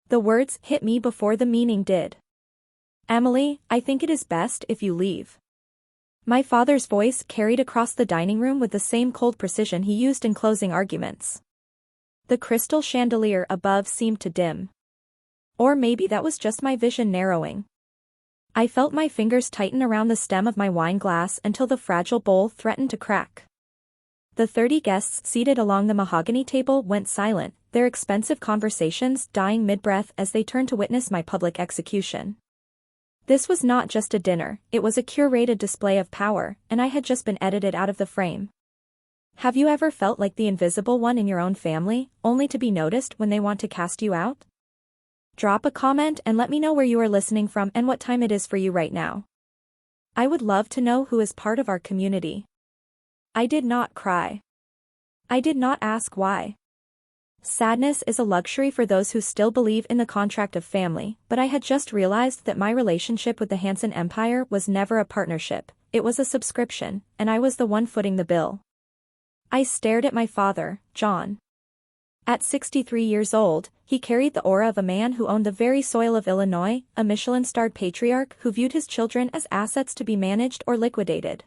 The words hit me before the meaning did. Emily, I think it is best if you leave. My father's voice carried across the dining room with the same cold precision he used in closing arguments. The crystal chandelier above seemed to dim. Or maybe that was just my vision narrowing. I felt my fingers tighten around the stem of my wine glass until the fragile bowl threatened to crack. The 30 guests seated along the mahogany table went silent, their expensive conversations dying mid-breath as they turned to witness my public execution. This was not just a dinner, it was a curated display of power, and I had just been edited out of the frame. Have you ever felt like the invisible one in your own family, only to be noticed when they want to cast you out? Drop a comment and let me know where you are listening from and what time it is for you right now. I would love to know who is part of our community. I did not cry. I did not ask why. Sadness is a luxury for those who still believe in the contract of family, but I had just realized that my relationship with the Hansen empire was never a partnership, it was a subscription, and I was the one footing the bill. I stared at my father, John. At 63 years old, he carried the aura of a man who owned the very soil of Illinois, a Michelin-starred patriarch who viewed his children as assets to be managed or liquidated.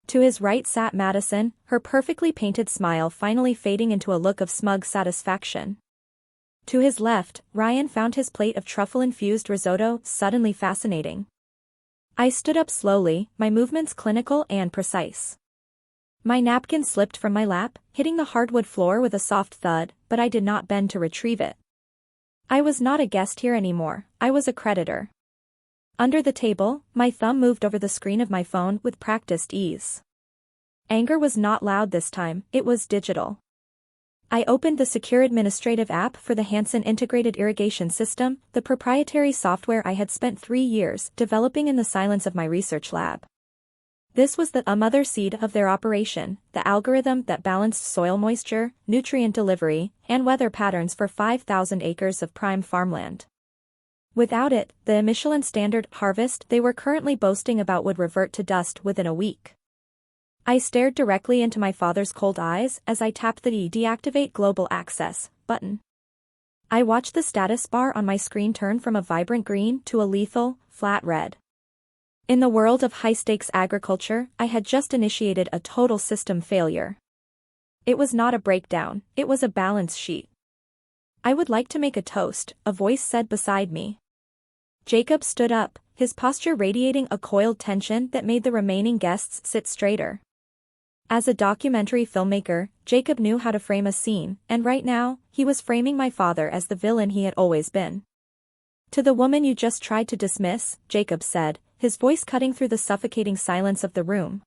To his right sat Madison, her perfectly painted smile finally fading into a look of smug satisfaction. To his left, Ryan found his plate of truffle-infused risotto suddenly fascinating. I stood up slowly, my movements clinical and precise. My napkin slipped from my lap, hitting the hardwood floor with a soft thud, but I did not bend to retrieve it. I was not a guest here anymore, I was a creditor. Under the table, my thumb moved over the screen of my phone with practiced ease. Anger was not loud this time, it was digital. I opened the secure administrative app for the Hansen integrated irrigation system, the proprietary software I had spent 3 years developing in the silence of my research lab. This was the mother seed of their operation, the algorithm that balanced soil moisture, nutrient delivery, and weather patterns for 5,000 acres of prime farmland. Without it, the Michelin-standard harvest they were currently boasting about would revert to dust within a week. I stared directly into my father's cold eyes as I tapped the Deactivate Global Access button. I watched the status bar on my screen turn from a vibrant green to a lethal, flat red. In the world of high-stakes agriculture, I had just initiated a total system failure. It was not a breakdown, it was a balance sheet. I would like to make a toast, a voice said beside me. Jacob stood up, his posture radiating a coiled tension that made the remaining guests sit straighter. As a documentary filmmaker, Jacob knew how to frame a scene, and right now, he was framing my father as the villain he had always been. To the woman you just tried to dismiss, Jacob said, his voice cutting through the suffocating silence of the room.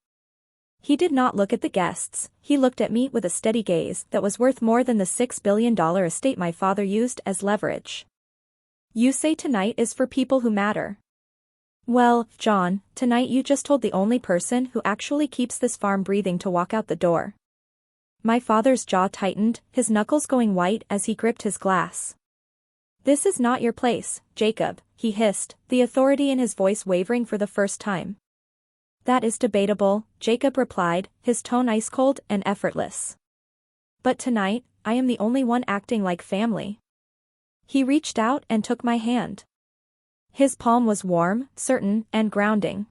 He did not look at the guests, he looked at me with a steady gaze that was worth more than the $6 billion estate my father used as leverage. You say tonight is for people who matter. Well, John, tonight you just told the only person who actually keeps this farm breathing to walk out the door. My father's jaw tightened, his knuckles going white as he gripped his glass. This is not your place, Jacob, he hissed, the authority in his voice wavering for the first time. That is debatable, Jacob replied, his tone ice-cold and effortless. But tonight, I am the only one acting like family. He reached out and took my hand. His palm was warm, certain, and grounding.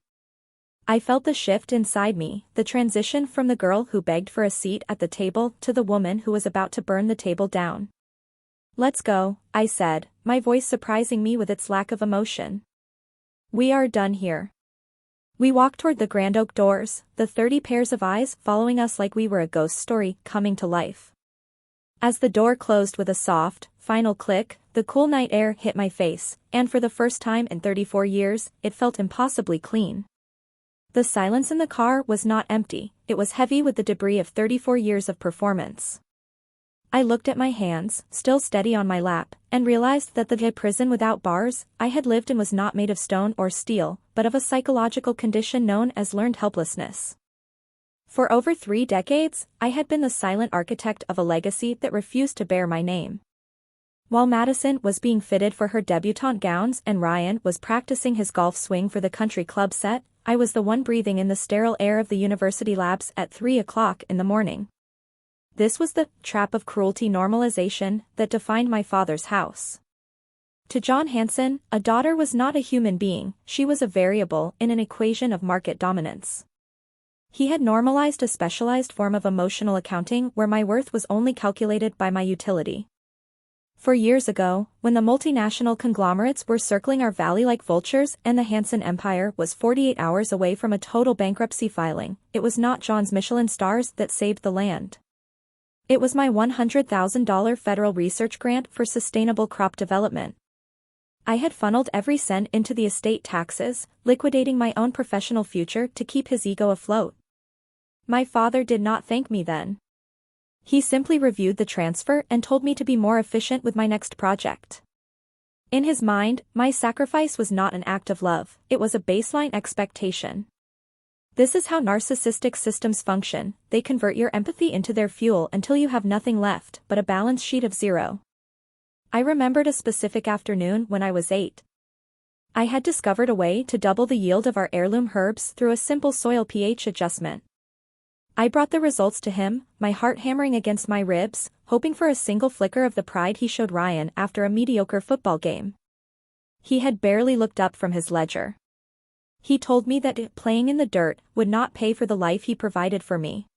I felt the shift inside me, the transition from the girl who begged for a seat at the table to the woman who was about to burn the table down. Let's go, I said, my voice surprising me with its lack of emotion. We are done here. We walked toward the grand oak doors, the 30 pairs of eyes following us like we were a ghost story coming to life. As the door closed with a soft, final click, the cool night air hit my face, and for the first time in 34 years, it felt impossibly clean. The silence in the car was not empty, it was heavy with the debris of 34 years of performance. I looked at my hands, still steady on my lap, and realized that the prison without bars I had lived in was not made of stone or steel, but of a psychological condition known as learned helplessness. For over 3 decades, I had been the silent architect of a legacy that refused to bear my name. While Madison was being fitted for her debutante gowns and Ryan was practicing his golf swing for the country club set, I was the one breathing in the sterile air of the university labs at 3 o'clock in the morning. This was the trap of cruelty normalization that defined my father's house. To John Hansen, a daughter was not a human being, she was a variable in an equation of market dominance. He had normalized a specialized form of emotional accounting where my worth was only calculated by my utility. 4 years ago, when the multinational conglomerates were circling our valley like vultures and the Hansen empire was 48 hours away from a total bankruptcy filing, it was not John's Michelin stars that saved the land. It was my $100,000 federal research grant for sustainable crop development. I had funneled every cent into the estate taxes, liquidating my own professional future to keep his ego afloat. My father did not thank me then. He simply reviewed the transfer and told me to be more efficient with my next project. In his mind, my sacrifice was not an act of love, it was a baseline expectation. This is how narcissistic systems function, they convert your empathy into their fuel until you have nothing left but a balance sheet of zero. I remembered a specific afternoon when I was 8. I had discovered a way to double the yield of our heirloom herbs through a simple soil pH adjustment. I brought the results to him, my heart hammering against my ribs, hoping for a single flicker of the pride he showed Ryan after a mediocre football game. He had barely looked up from his ledger. He told me that playing in the dirt would not pay for the life he provided for me.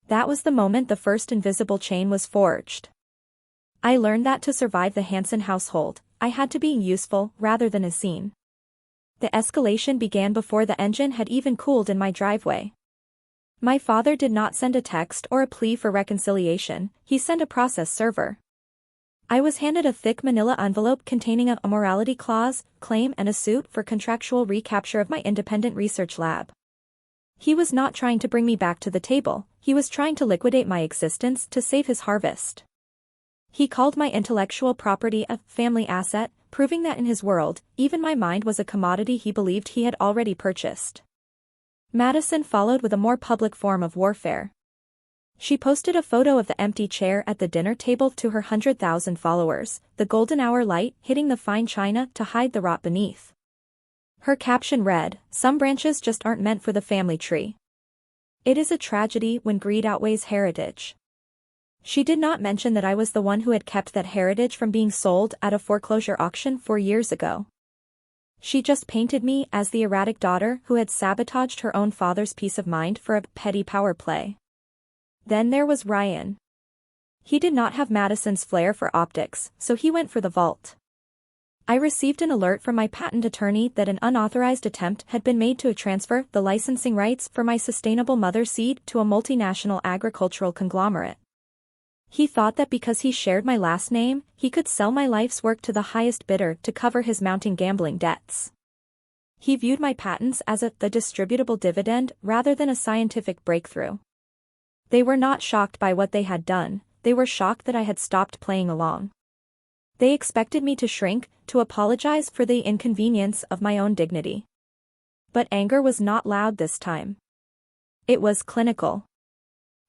That was the moment the first invisible chain was forged. I learned that to survive the Hansen household, I had to be useful rather than a scene. The escalation began before the engine had even cooled in my driveway. My father did not send a text or a plea for reconciliation, he sent a process server. I was handed a thick manila envelope containing a morality clause, claim and a suit for contractual recapture of my independent research lab. He was not trying to bring me back to the table, he was trying to liquidate my existence to save his harvest. He called my intellectual property a family asset, proving that in his world, even my mind was a commodity he believed he had already purchased. Madison followed with a more public form of warfare. She posted a photo of the empty chair at the dinner table to her 100,000 followers, the golden hour light hitting the fine china to hide the rot beneath. Her caption read, "Some branches just aren't meant for the family tree. It is a tragedy when greed outweighs heritage." She did not mention that I was the one who had kept that heritage from being sold at a foreclosure auction 4 years ago. She just painted me as the erratic daughter who had sabotaged her own father's peace of mind for a petty power play. Then there was Ryan. He did not have Madison's flair for optics, so he went for the vault. I received an alert from my patent attorney that an unauthorized attempt had been made to transfer the licensing rights for my sustainable mother seed to a multinational agricultural conglomerate. He thought that because he shared my last name, he could sell my life's work to the highest bidder to cover his mounting gambling debts. He viewed my patents as the distributable dividend rather than a scientific breakthrough. They were not shocked by what they had done, they were shocked that I had stopped playing along. They expected me to shrink, to apologize for the inconvenience of my own dignity. But anger was not loud this time. It was clinical.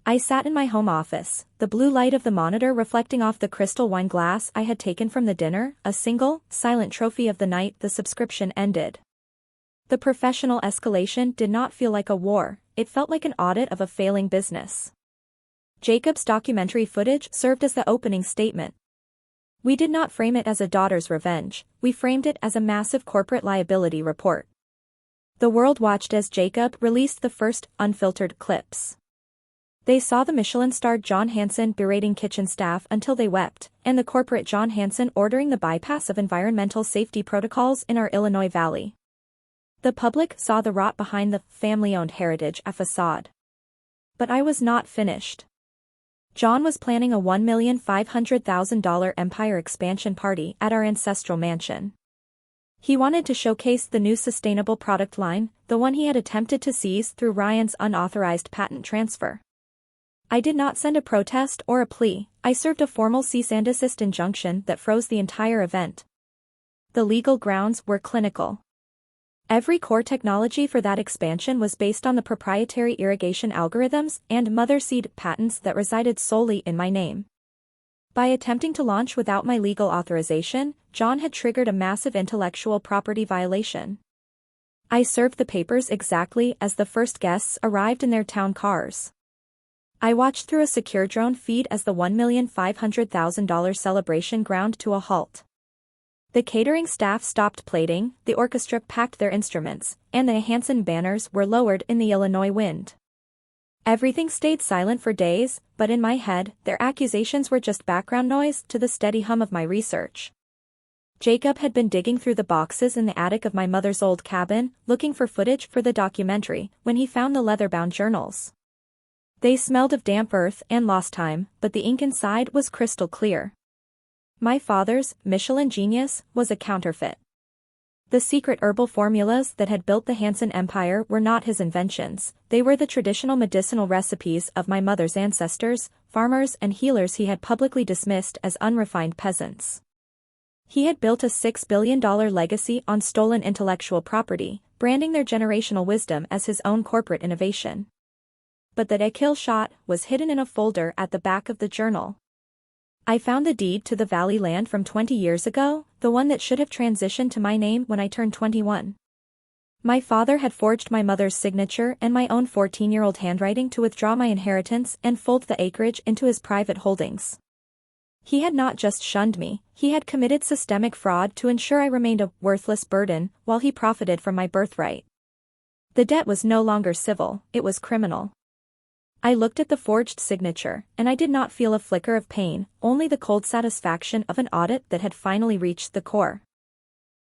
I sat in my home office, the blue light of the monitor reflecting off the crystal wine glass I had taken from the dinner, a single, silent trophy of the night the subscription ended. The professional escalation did not feel like a war, it felt like an audit of a failing business. Jacob's documentary footage served as the opening statement. We did not frame it as a daughter's revenge, we framed it as a massive corporate liability report. The world watched as Jacob released the first, unfiltered clips. They saw the Michelin-starred John Hansen berating kitchen staff until they wept, and the corporate John Hansen ordering the bypass of environmental safety protocols in our Illinois valley. The public saw the rot behind the family-owned heritage a facade. But I was not finished. John was planning a $1,500,000 empire expansion party at our ancestral mansion. He wanted to showcase the new sustainable product line, the one he had attempted to seize through Ryan's unauthorized patent transfer. I did not send a protest or a plea, I served a formal cease and desist injunction that froze the entire event. The legal grounds were clinical. Every core technology for that expansion was based on the proprietary irrigation algorithms and mother seed patents that resided solely in my name. By attempting to launch without my legal authorization, John had triggered a massive intellectual property violation. I served the papers exactly as the first guests arrived in their town cars. I watched through a secure drone feed as the $1,500,000 celebration ground to a halt. The catering staff stopped plating, the orchestra packed their instruments, and the Hansen banners were lowered in the Illinois wind. Everything stayed silent for days, but in my head, their accusations were just background noise to the steady hum of my research. Jacob had been digging through the boxes in the attic of my mother's old cabin, looking for footage for the documentary, when he found the leather-bound journals. They smelled of damp earth and lost time, but the ink inside was crystal clear. My father's Michelin genius was a counterfeit. The secret herbal formulas that had built the Hansen empire were not his inventions, they were the traditional medicinal recipes of my mother's ancestors, farmers and healers he had publicly dismissed as unrefined peasants. He had built a $6 billion legacy on stolen intellectual property, branding their generational wisdom as his own corporate innovation. But the kill shot was hidden in a folder at the back of the journal. I found the deed to the valley land from 20 years ago, the one that should have transitioned to my name when I turned 21. My father had forged my mother's signature and my own 14-year-old handwriting to withdraw my inheritance and fold the acreage into his private holdings. He had not just shunned me, he had committed systemic fraud to ensure I remained a worthless burden while he profited from my birthright. The debt was no longer civil, it was criminal. I looked at the forged signature, and I did not feel a flicker of pain, only the cold satisfaction of an audit that had finally reached the core.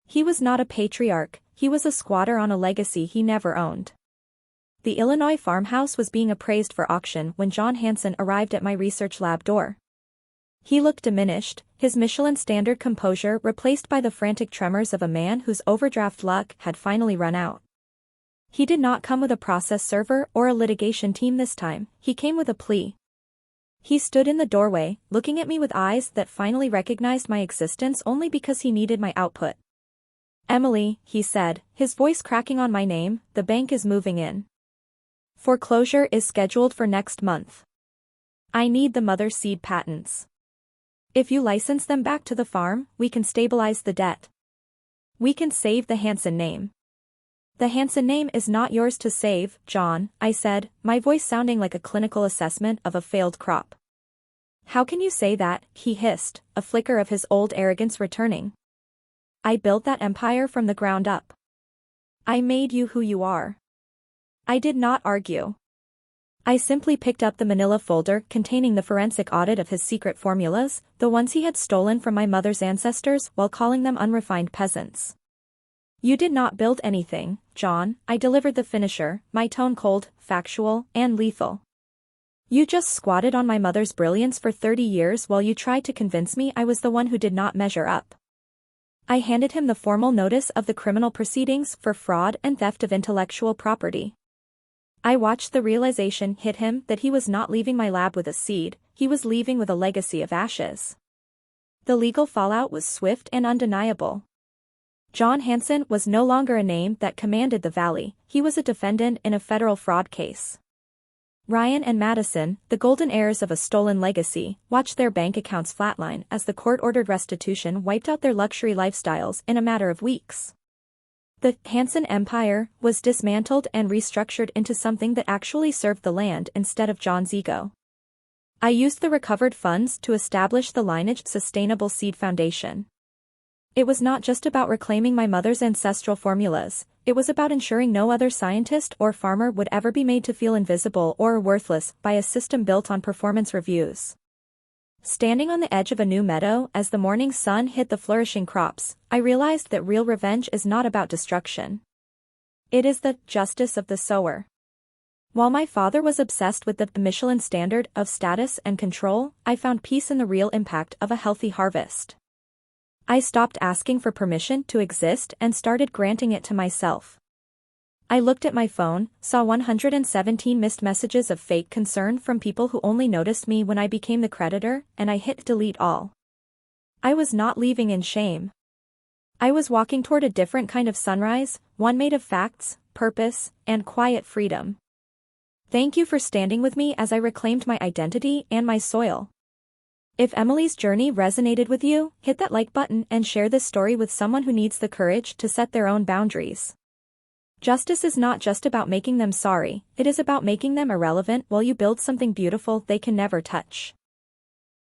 He was not a patriarch, he was a squatter on a legacy he never owned. The Illinois farmhouse was being appraised for auction when John Hansen arrived at my research lab door. He looked diminished, his Michelin-standard composure replaced by the frantic tremors of a man whose overdraft luck had finally run out. He did not come with a process server or a litigation team this time, he came with a plea. He stood in the doorway, looking at me with eyes that finally recognized my existence only because he needed my output. "Emily," he said, his voice cracking on my name, "the bank is moving in. Foreclosure is scheduled for next month. I need the mother seed patents. If you license them back to the farm, we can stabilize the debt. We can save the Hansen name." "The Hansen name is not yours to save, John," I said, my voice sounding like a clinical assessment of a failed crop. "How can you say that?" he hissed, a flicker of his old arrogance returning. "I built that empire from the ground up. I made you who you are." I did not argue. I simply picked up the manila folder containing the forensic audit of his secret formulas, the ones he had stolen from my mother's ancestors while calling them unrefined peasants. "You did not build anything, John," I delivered the finisher, my tone cold, factual, and lethal. "You just squatted on my mother's brilliance for 30 years while you tried to convince me I was the one who did not measure up." I handed him the formal notice of the criminal proceedings for fraud and theft of intellectual property. I watched the realization hit him that he was not leaving my lab with a seed, he was leaving with a legacy of ashes. The legal fallout was swift and undeniable. John Hansen was no longer a name that commanded the valley, he was a defendant in a federal fraud case. Ryan and Madison, the golden heirs of a stolen legacy, watched their bank accounts flatline as the court-ordered restitution wiped out their luxury lifestyles in a matter of weeks. The Hansen empire was dismantled and restructured into something that actually served the land instead of John's ego. I used the recovered funds to establish the Lineage Sustainable Seed Foundation. It was not just about reclaiming my mother's ancestral formulas, it was about ensuring no other scientist or farmer would ever be made to feel invisible or worthless by a system built on performance reviews. Standing on the edge of a new meadow as the morning sun hit the flourishing crops, I realized that real revenge is not about destruction. It is the justice of the sower. While my father was obsessed with the Michelin standard of status and control, I found peace in the real impact of a healthy harvest. I stopped asking for permission to exist and started granting it to myself. I looked at my phone, saw 117 missed messages of fake concern from people who only noticed me when I became the creditor, and I hit delete all. I was not leaving in shame. I was walking toward a different kind of sunrise, one made of facts, purpose, and quiet freedom. Thank you for standing with me as I reclaimed my identity and my soil. If Emily's journey resonated with you, hit that like button and share this story with someone who needs the courage to set their own boundaries. Justice is not just about making them sorry, it is about making them irrelevant while you build something beautiful they can never touch.